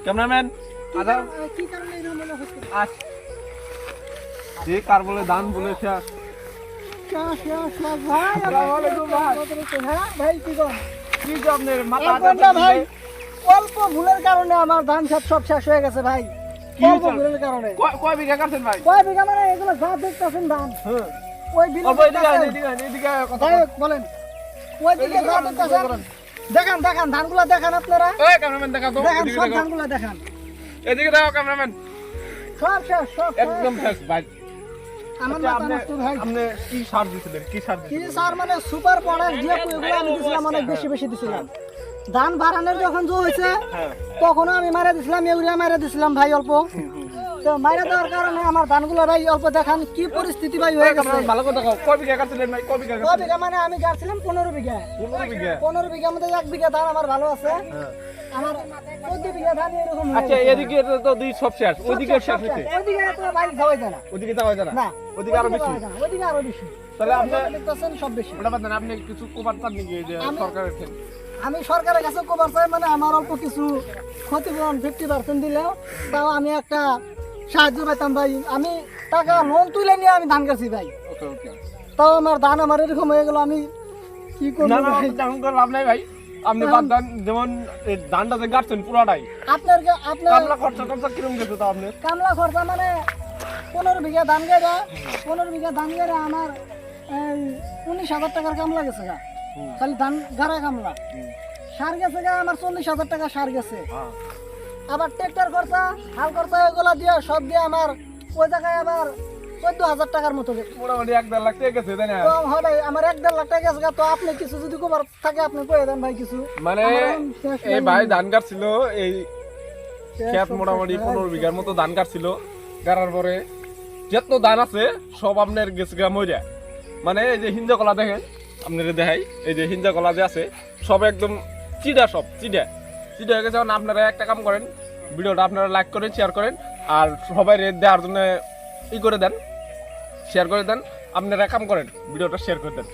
Cameraman কি কারণে এরকম মনে হচ্ছে? যে কার বলে দান বলে শেষ। ভাই আসসালামু আলাইকুম ভাই। হ্যাঁ ভাই কি করেন? কি যে আপনার মাথা ভাই অল্প ভুলের কারণে আমার ধান সব শেষ হয়ে গেছে ভাই। অল্প ভুলের কারণে। কয় বিঘা কাটছেন ভাই? কয় বিঘা মানে এগুলো যা দেখতেছেন ধান হ্যাঁ ওই বিঘা এদিকে কথা ভাই বলেন ওই দিকে যা দেখতেছেন দেখান ধানগুলো দেখান আপনারা। এই ক্যামেরাম্যান দেখা তো দেখান এদিকে সব দেখো। ধানগুলো দেখান এদিকে দেখো ক্যামেরাম্যান। সব শেষ সব একদম শেষ ভাই। আমার আচ্ছা, মাথা নষ্ট ভাই। আপনি কি সার দিছিলেন? কি সার কি দিছিলেন? স্যার মানে সুপার পটাশ দিয়ে এগুলো আমি দিছিলাম অনেক বেশি দিছিলাম। ধান বাড়ানোর যখন জো হয়েছে হ্যাঁ তখনও আমি মারা দিছিলাম, ইউরিয়া মারা দিছিলাম ভাই অল্প। তো মারা দেওয়ার কারণে আমার ধানগুলো ভাই অল্প দেখান কি পরিস্থিতি ভাই হয়ে গেছে। ভালো কথা কও। কয় বিঘা কাটছিলেন ভাই? কয় বিঘা কয় কাটছিলেন? বিঘা মানে আমি গাড়ছিলাম 15 বিঘা। 15 বিঘা। 15 বিঘার মধ্যে 1 বিঘা ধান আমার ভালো আছে, হ্যাঁ। আমার 14 বিঘা ধান এরকম হয়ে আচ্ছা গেছে। এদিকে তো দুই সব শেষ। ওইদিকে শেষ হইছে। ওইদিকে তো ভাই যাওয়াই যায় না। ওইদিকে যাওয়া যায় না না। ওইদিকে আরো বেশি। যাওয়া যায় না, ওইদিকে আরো বেশি। তাহলে আপনি দেখতেছেন সব বেশি। ওটা বাদ দেন, আপনি কিছু কোপার চান নাকি এই যে সরকারের থেকে? আমি সরকারের কাছে কভার চাই মানে আমার অল্প কিছু ক্ষতিপূরণ 50% দিলেও তাও আমি একটা সাহায্য পেতাম ভাই। আমি টাকা লোন তুলে নিয়ে আমি ধান কাটছি ভাই, ওকে ওকে। তাও আমার ধান আমার এরকম হয়ে গেল, আমি কি না করবো না ভাই? তেমন করে লাভ নাই ভাই। আপনি বাদ দেন, যেমন এই ধানটা যে গাড়ছেন পুরাটাই আপনার কামলা খরচা কিরকম গেছে তো আপনার? কামলা খরচা মানে 15 বিঘা ধান গাড়া 15 বিঘা ধান গাড়া আমার 19,000 টাকার কামলা গেছে গা, খালি ধান গাড়া কামলা। সার গেছে গা আমার 40,000 টাকা সার গেছে। আবার ট্রেক্টর খরচা হাল খরচা এগুলা দিয়ে সব দিয়ে আমার ওই জায়গায় আবার 14,000 টাকার মতো গেছে। মোটামুটি 1-1.5 লাখ টাকা গেছে তাই না? তো হয় ভাই আমার 1-1.5 লাখ টাকা গেছে গা। তো আপনি কিছু যদি কভার থাকে আপনি কয়ে দেন ভাই কিছু। মানে আমার এখন শেষ এই নাই। ভাই ধান কাটছিল, এই শেষ ক্ষেত সব মোটামুটি শেষ। 15 বিঘার মতো ধান কাটছিল। গাড়ার পরে যত ধান আছে সব আপনার গেছে গা মইরা। মানে এই যে হিঞ্জা কলা দেখেন, আপনারা দেখাই, এই যে হিঞ্জা কলা যে আছে সব একদম চিড়া, সব চিড়া হয়ে গেছে। এখন আপনারা একটা কাম করেন, ভিডিওটা আপনারা লাইক করেন, শেয়ার করেন, আর সবাই রেট দেওয়ার জন্য ই করে দেন, শেয়ার করে দেন। আপনারা কাম করেন, ভিডিওটা শেয়ার করে দেন।